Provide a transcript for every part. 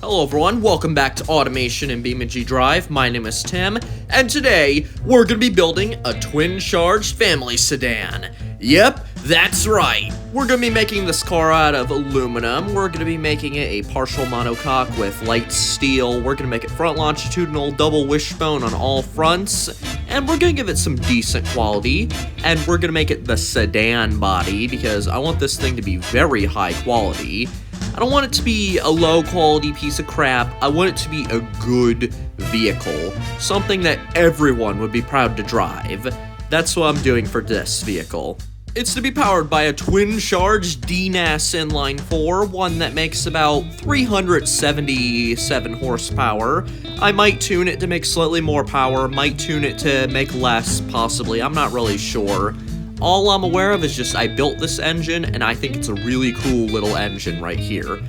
Hello everyone, welcome back to Automation in BeamNG Drive. My name is Tim, and today we're going to be building a twin-charged family sedan. Yep, that's right. We're going to be making this car out of aluminum. We're going to be making it a partial monocoque with light steel. We're going to make it front longitudinal, double wishbone on all fronts, and we're going to give it some decent quality, and we're going to make it the sedan body because I want this thing to be very high quality. I don't want it to be a low-quality piece of crap. I want it to be a good vehicle, something that everyone would be proud to drive. That's what I'm doing for this vehicle. It's to be powered by a twin-charged DNAS inline 4, one that makes about 377 horsepower. I might tune it to make slightly more power, might tune it to make less, possibly. I'm not really sure. All I'm aware of is just I built this engine, and I think it's a really cool little engine right here.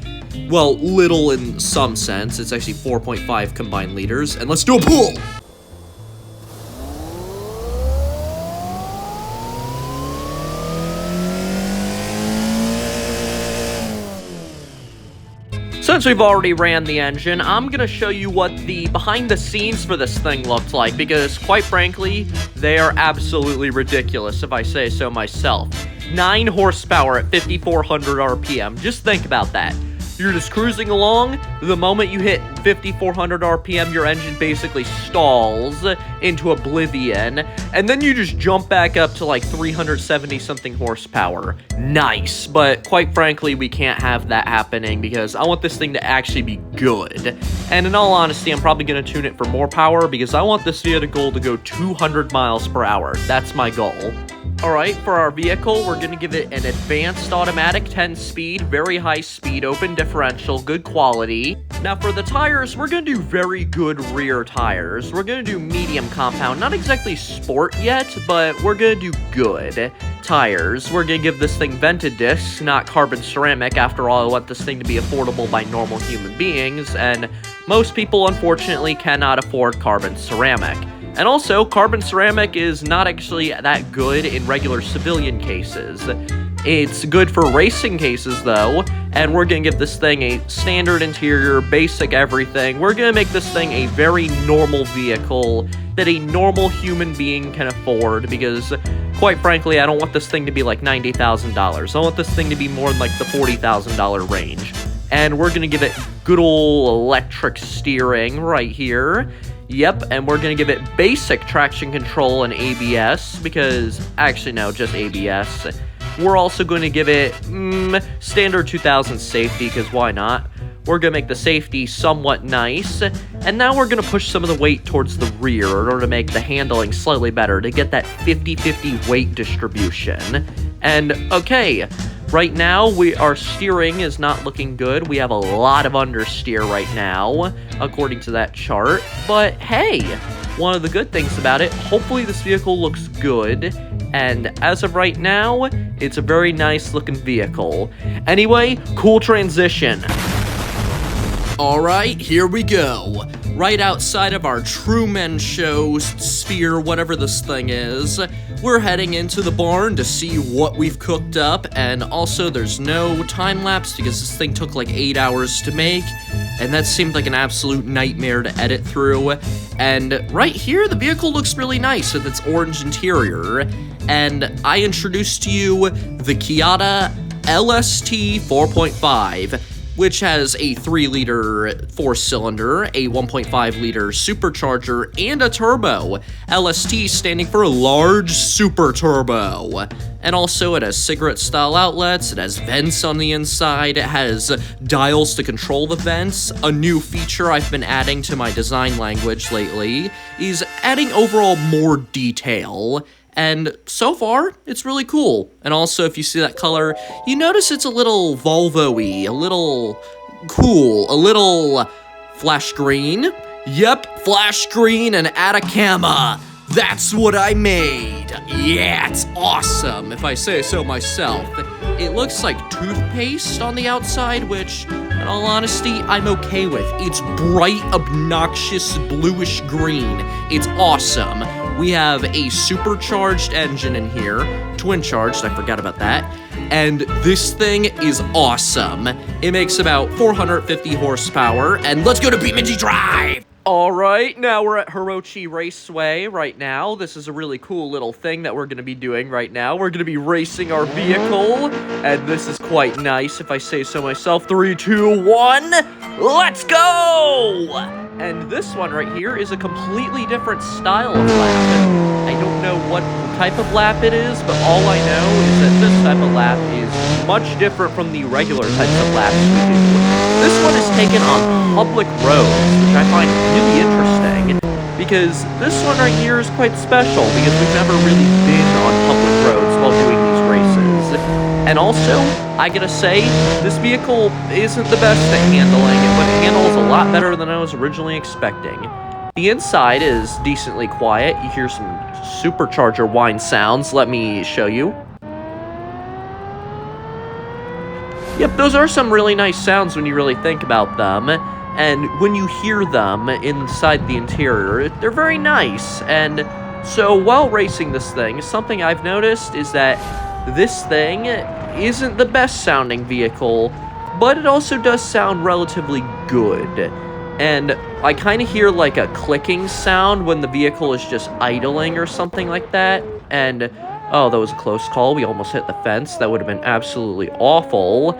Well, little in some sense. It's actually 4.5 combined liters, and let's do a pull! Since we've already ran the engine, I'm gonna show you what the behind the scenes for this thing looked like, because quite frankly, they are absolutely ridiculous if I say so myself. 9 horsepower at 5,400 RPM, just think about that. You're just cruising along, the moment you hit 5,400 RPM, your engine basically stalls into oblivion, and then you just jump back up to like 370 something horsepower. Nice, but quite frankly, we can't have that happening because I want this thing to actually be good. And in all honesty, I'm probably going to tune it for more power because I want this vehicle to go 200 miles per hour. That's my goal. Alright, for our vehicle, we're going to give it an advanced automatic 10-speed, very high speed, open differential, good quality. Now for the tires, we're going to do very good rear tires. We're going to do medium compound, not exactly sport yet, but we're going to do good tires. We're going to give this thing vented discs, not carbon ceramic. After all, I want this thing to be affordable by normal human beings, and most people, unfortunately, cannot afford carbon ceramic. And also, carbon ceramic is not actually that good in regular civilian cases. It's good for racing cases, though, and we're going to give this thing a standard interior, basic everything. We're going to make this thing a very normal vehicle that a normal human being can afford, because, quite frankly, I don't want this thing to be like $90,000. I want this thing to be more in like the $40,000 range. And we're going to give it good old electric steering right here. Yep, and we're going to give it basic traction control and ABS, because, actually no, just ABS. We're also going to give it standard 2000 safety, because why not? We're going to make the safety somewhat nice, and now we're going to push some of the weight towards the rear in order to make the handling slightly better, to get that 50-50 weight distribution. And, okay, right now, our steering is not looking good. We have a lot of understeer right now, according to that chart. But hey, one of the good things about it, hopefully this vehicle looks good. And as of right now, it's a very nice looking vehicle. Anyway, cool transition. Alright, here we go. Right outside of our Truman Show sphere, whatever this thing is, we're heading into the barn to see what we've cooked up, and also there's no time-lapse because this thing took like 8 hours to make, and that seemed like an absolute nightmare to edit through. And right here, the vehicle looks really nice with its orange interior, and I introduced to you the Kiata LST 4.5, which has a 3-liter 4-cylinder, a 1.5-liter supercharger, and a turbo. LST standing for Large Super Turbo. And also, it has cigarette-style outlets, it has vents on the inside, it has dials to control the vents. A new feature I've been adding to my design language lately is adding overall more detail. And so far, it's really cool. And also, if you see that color, you notice it's a little Volvo-y, a little cool, a little flash green. Yep, flash green and Atacama. That's what I made. Yeah, it's awesome, if I say so myself. It looks like toothpaste on the outside, which, in all honesty, I'm okay with. It's bright, obnoxious, bluish green. It's awesome. We have a supercharged engine in here, twin-charged, I forgot about that. and this thing is awesome. It makes about 450 horsepower, and let's go to BeamNG Drive! Alright, now we're at Hirochi Raceway right now. This is a really cool little thing that we're going to be doing right now. We're going to be racing our vehicle, and this is quite nice if I say so myself. 3, 2, 1, let's go! And this one right here is a completely different style of lap. I don't know what type of lap it is, but all I know is that this type of lap is much different from the regular types of laps we do. This one is taken on public roads, which I find really interesting, because this one right here is quite special, because we've never really been on public roads while doing these races. And also, I gotta say, this vehicle isn't the best at handling, but it handles a lot better than I was originally expecting. The inside is decently quiet. You hear some supercharger whine sounds. Let me show you. Yep, those are some really nice sounds when you really think about them. And when you hear them inside the interior, they're very nice. And so while racing this thing, something I've noticed is that this thing isn't the best sounding vehicle, but it also does sound relatively good. And I kind of hear like a clicking sound when the vehicle is just idling or something like that. And, oh, that was a close call. We almost hit the fence. That would have been absolutely awful.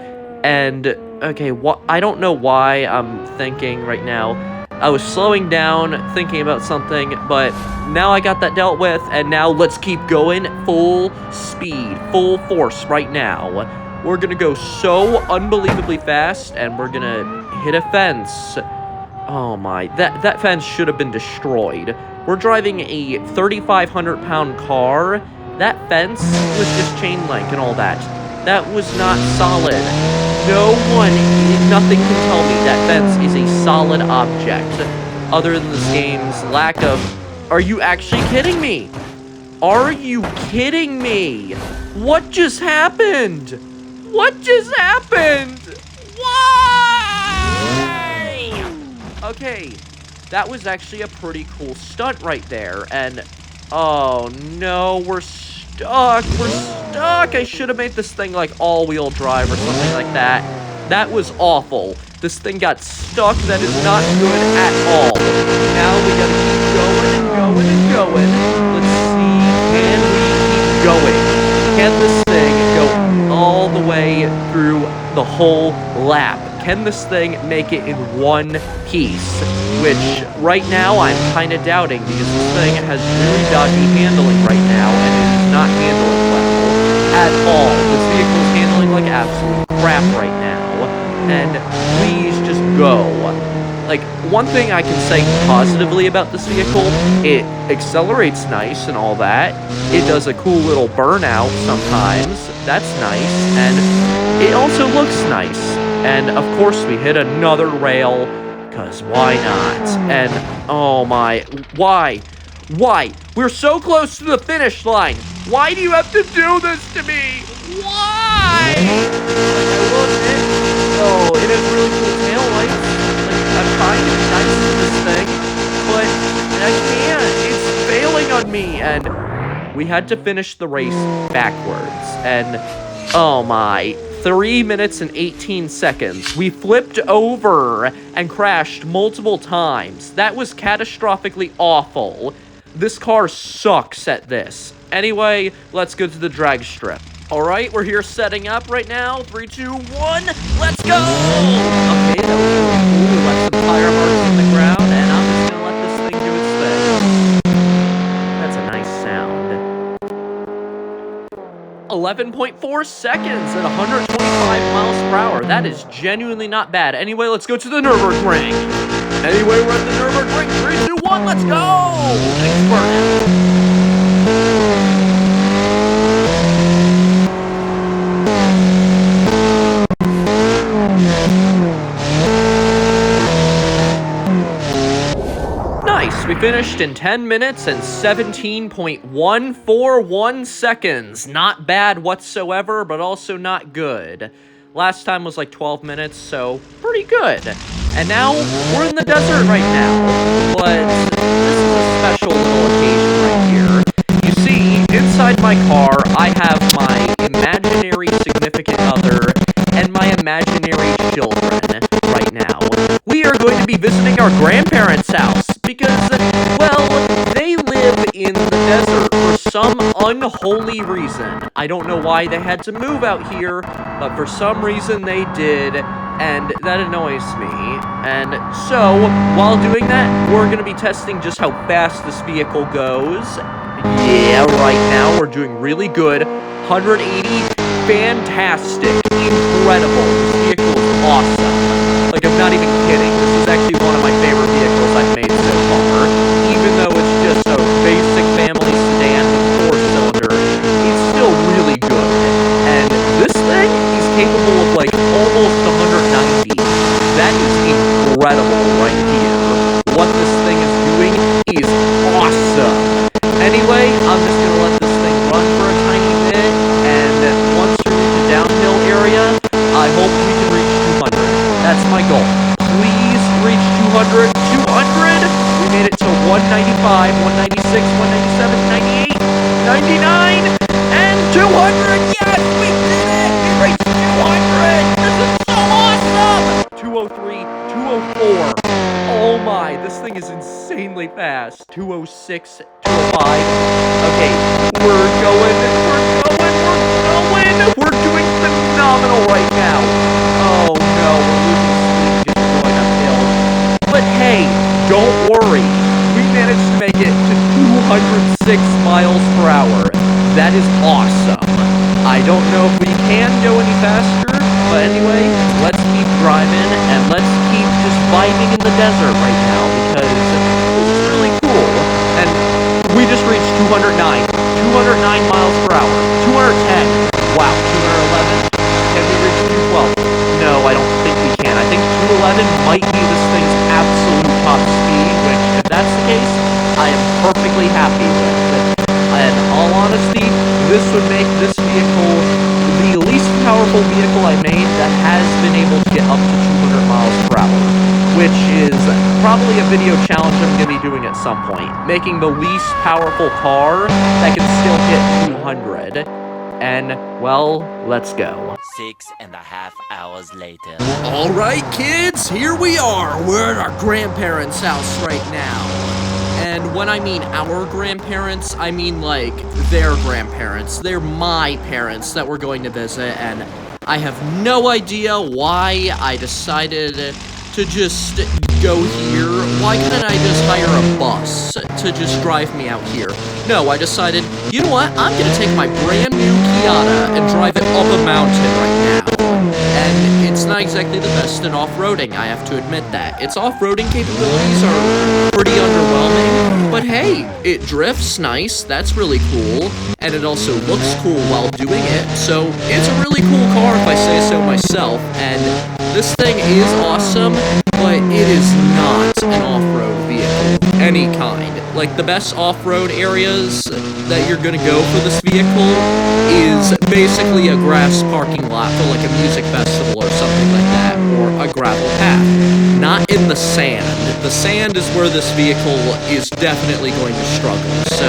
And, okay, I don't know why I'm thinking right now. I was slowing down, thinking about something, but now I got that dealt with, and now let's keep going full speed, full force right now. We're gonna go so unbelievably fast, and we're gonna hit a fence. Oh my, that fence should have been destroyed. We're driving a 3,500-pound car. That fence was just chain link and all that. That was not solid. Nothing can tell me that fence is a solid object, other than this game's lack of... Are you actually kidding me? Are you kidding me? What just happened? What just happened? Why? Okay, that was actually a pretty cool stunt right there, and... Oh no, we're stuck. We're stuck. I should have made this thing like all-wheel drive or something like that. That was awful. This thing got stuck. That is not good at all. Now we gotta keep going and going and going. Let's see. Can we keep going? Can this thing go all the way through the whole lap? Can this thing make it in one piece? Which, right now, I'm kind of doubting, because this thing has really dodgy handling right now, and it is not handling well at all. This vehicle is handling like absolute crap right now. And please just go. Like, one thing I can say positively about this vehicle, it accelerates nice and all that. It does a cool little burnout sometimes. That's nice. And it also looks nice. And, of course, we hit another rail, because why not? And, oh my, why? Why? We're so close to the finish line. Why do you have to do this to me? Why? I love it. Oh, it has really cool taillights. Like, I'm trying to be nice to this thing, but I can't. It's failing on me. And we had to finish the race backwards. And, oh my, 3 minutes and 18 seconds. We flipped over and crashed multiple times. That was catastrophically awful. This car sucks at this. Anyway, let's go to the drag strip. Alright, we're here setting up right now. 3, 2, 1, let's go! Okay, that was really cool. We left some tire marks on the ground, and I'm just gonna let this thing do its thing. That's a nice sound. 11.4 seconds at 125 miles per hour. That is genuinely not bad. Anyway, let's go to the Nürburgring. Anyway, we're at the Nürburgring. 3, 2, 1, let's go! Thanks for it. We finished in 10 minutes and 17.141 seconds. Not bad whatsoever, but also not good. Last time was like 12 minutes, so pretty good. And now we're in the desert right now, but this is a special little occasion right here. You see, inside my car, I have my imaginary significant going to be visiting our grandparents' house because, well, they live in the desert for some unholy reason. I don't know why they had to move out here, but for some reason they did, and that annoys me. And so, while doing that, we're going to be testing just how fast this vehicle goes. Yeah, right now we're doing really good. 180, fantastic, incredible. This vehicle is awesome. Like, I'm not even kidding. This is actually one of my favorite vehicles I've made so far. Even though it's just a basic family sedan with 4-cylinder, it's still really good. And this thing is capable of, like, almost 190. That is incredible right here. What this thing is doing is awesome. Anyway, I'm just gonna let this thing run for a tiny bit, and once we reach a downhill area, I hope we can reach 200. That's my goal. Please reach 200. 200! We made it to 195, 196, 197, 98, 99, and 200! Yes, we did it! We reached 200! This is so awesome! 203, 204. Oh my, this thing is insanely fast. 206, 205. Okay, we're going. We're doing phenomenal right now. Oh no, we're losing speed just going uphill. But hey, don't worry. We managed to make it to 206 miles per hour. That is awesome. I don't know if we can go any faster, but anyway, let's keep driving and let's keep just vibing in the desert right now because this is really cool. And we just reached 209 miles per hour, 210, wow, 211, can we reach 212? No, I don't think we can. I think 211 might be this thing's absolute top speed, which, if that's the case, I am perfectly happy with. And in all honesty, this would make this vehicle the least powerful vehicle I made that has been able to get up to 200 miles per hour, which is probably a video challenge I'm going to be doing at some point, making the least powerful car that can still hit 200. And, well, let's go. 6.5 hours later. Alright, kids, here we are. We're at our grandparents' house right now. And when I mean our grandparents, I mean, like, their grandparents. They're my parents that we're going to visit, and I have no idea why I decided to just go here. Why couldn't I just hire a bus to just drive me out here? No, I decided, you know what, I'm gonna take my brand new Kiata and drive it up a mountain right now. And it's not exactly the best in off-roading, I have to admit that. Its off-roading capabilities are pretty underwhelming, but hey, it drifts nice, that's really cool, and it also looks cool while doing it, so it's a really cool car if I say so myself, and this thing is awesome, but it is not an off-road vehicle of any kind. Like, the best off-road areas that you're gonna go for this vehicle is basically a grass parking lot for like a music festival or something like that, or a gravel path. Not in the sand. The sand is where this vehicle is definitely going to struggle, so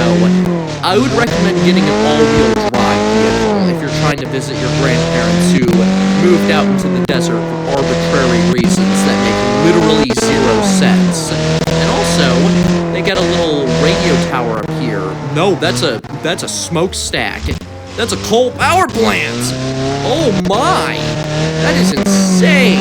I would recommend getting an all-wheel drive vehicle if you're trying to visit your grandparents who moved out into the desert for arbitrary reasons that make literally zero sense. And also, they got a little radio tower up here. No, that's a smokestack. That's a coal power plant! Oh my! That is insane!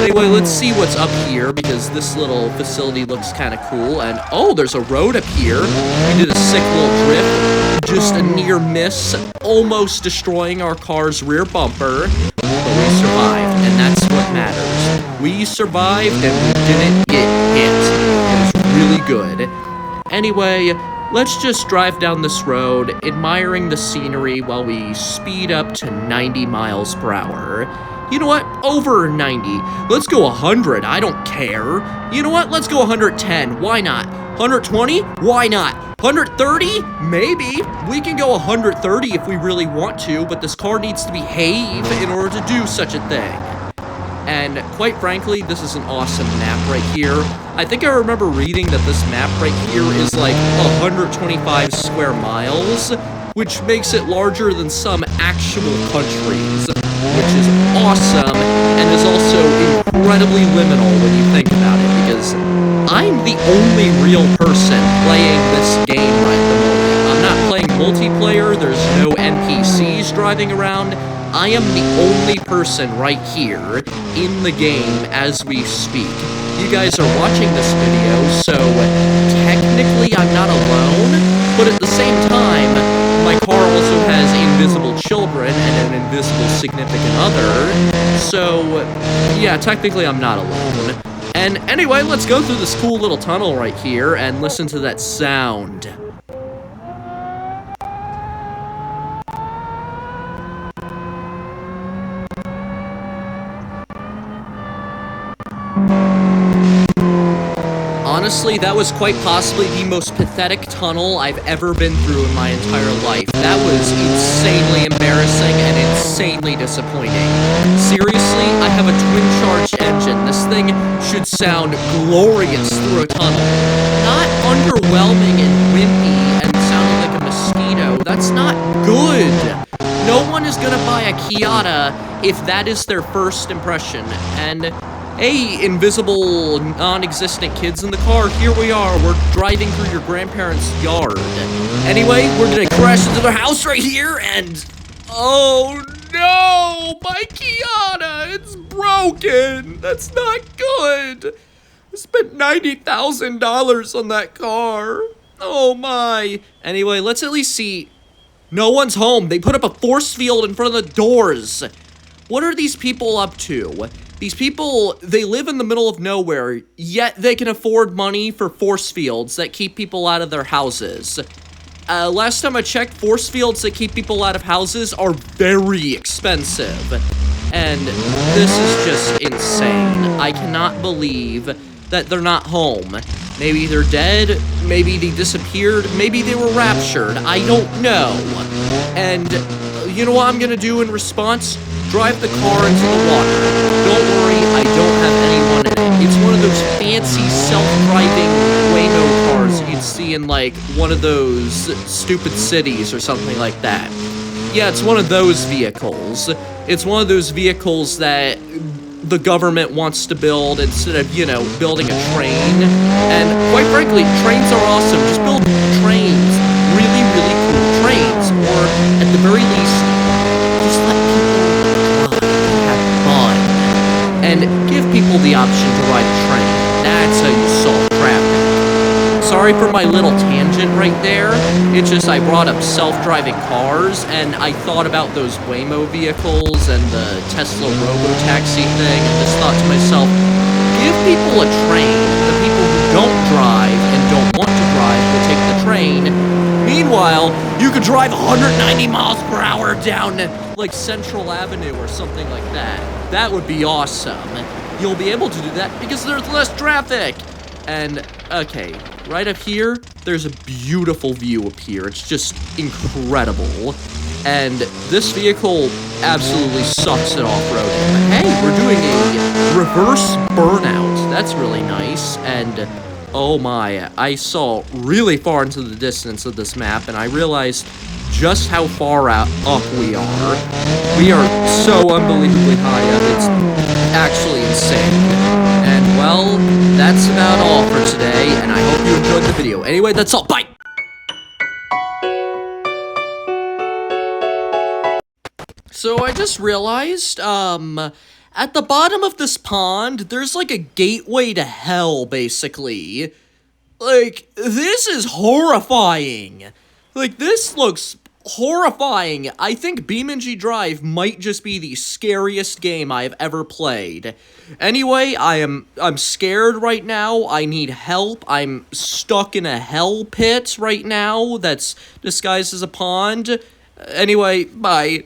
Anyway, let's see what's up here, because this little facility looks kind of cool, and oh, there's a road up here. We did a sick little drift, just a near miss, almost destroying our car's rear bumper, but we survived, and that's what matters. We survived, and we didn't get hit. It was really good. Anyway, let's just drive down this road, admiring the scenery while we speed up to 90 miles per hour. You know what? Over 90. Let's go 100. I don't care. You know what? Let's go 110. Why not? 120? Why not? 130? Maybe. We can go 130 if we really want to, but this car needs to behave in order to do such a thing. And quite frankly, this is an awesome map right here. I think I remember reading that this map right here is like 125 square miles, which makes it larger than some actual countries. which is awesome, and is also incredibly liminal when you think about it, because I'm the only real person playing this game right at the moment. I'm not playing multiplayer, there's no NPCs driving around. I am the only person right here in the game as we speak. You guys are watching this video, so technically I'm not alone, but at the same time, my car also has invisible children and an invisible significant other, so yeah, technically I'm not alone. And anyway, let's go through this cool little tunnel right here and listen to that sound. Honestly, that was quite possibly the most pathetic tunnel I've ever been through in my entire life. That was insanely embarrassing and insanely disappointing. Seriously, I have a twin-charged engine. This thing should sound glorious through a tunnel. Not underwhelming and wimpy and sounding like a mosquito. That's not good. No one is gonna buy a Kiata if that is their first impression. And hey, invisible, non-existent kids in the car, here we are, we're driving through your grandparents' yard. Anyway, we're gonna crash into their house right here, and oh no, my Kiata, it's broken, that's not good. I spent $90,000 on that car, oh my. Anyway, let's at least see, no one's home, they put up a force field in front of the doors. What are these people up to? These people, they live in the middle of nowhere, yet they can afford money for force fields that keep people out of their houses. Last time I checked, force fields that keep people out of houses are very expensive. And this is just insane. I cannot believe that they're not home. Maybe they're dead, maybe they disappeared, maybe they were raptured, I don't know. And you know what I'm gonna do in response? Drive the car into the water. Don't worry, I don't have anyone in it. It's one of those fancy self-driving Waymo cars you'd see in like one of those stupid cities or something like that. Yeah, it's one of those vehicles. It's one of those vehicles that the government wants to build instead of, you know, building a train. And quite frankly, trains are awesome. Just build trains. Really, really cool trains. Or at the very least, just let people and give people the option to ride a train. That's how you solve traffic. Sorry for my little tangent right there. It's just I brought up self-driving cars, and I thought about those Waymo vehicles and the Tesla robo-taxi thing, and just thought to myself, give people a train. The people who don't drive and don't want to drive will take the train. Meanwhile, you could drive 190 miles per hour down like Central Avenue or something like that. That would be awesome. You'll be able to do that because there's less traffic. And, okay, right up here, there's a beautiful view up here. It's just incredible. And this vehicle absolutely sucks at off-roading. But hey, we're doing a reverse burnout. That's really nice. And oh my, I saw really far into the distance of this map, and I realized just how far up we are. We are so unbelievably high up, it's actually insane. And well, that's about all for today, and I hope you enjoyed the video. Anyway, that's all, bye! So I just realized, at the bottom of this pond, there's like a gateway to hell, basically. Like, this is horrifying. Like, this looks horrifying. I think BeamNG Drive might just be the scariest game I've ever played. Anyway, I'm scared right now. I need help. I'm stuck in a hell pit right now that's disguised as a pond. Anyway, bye.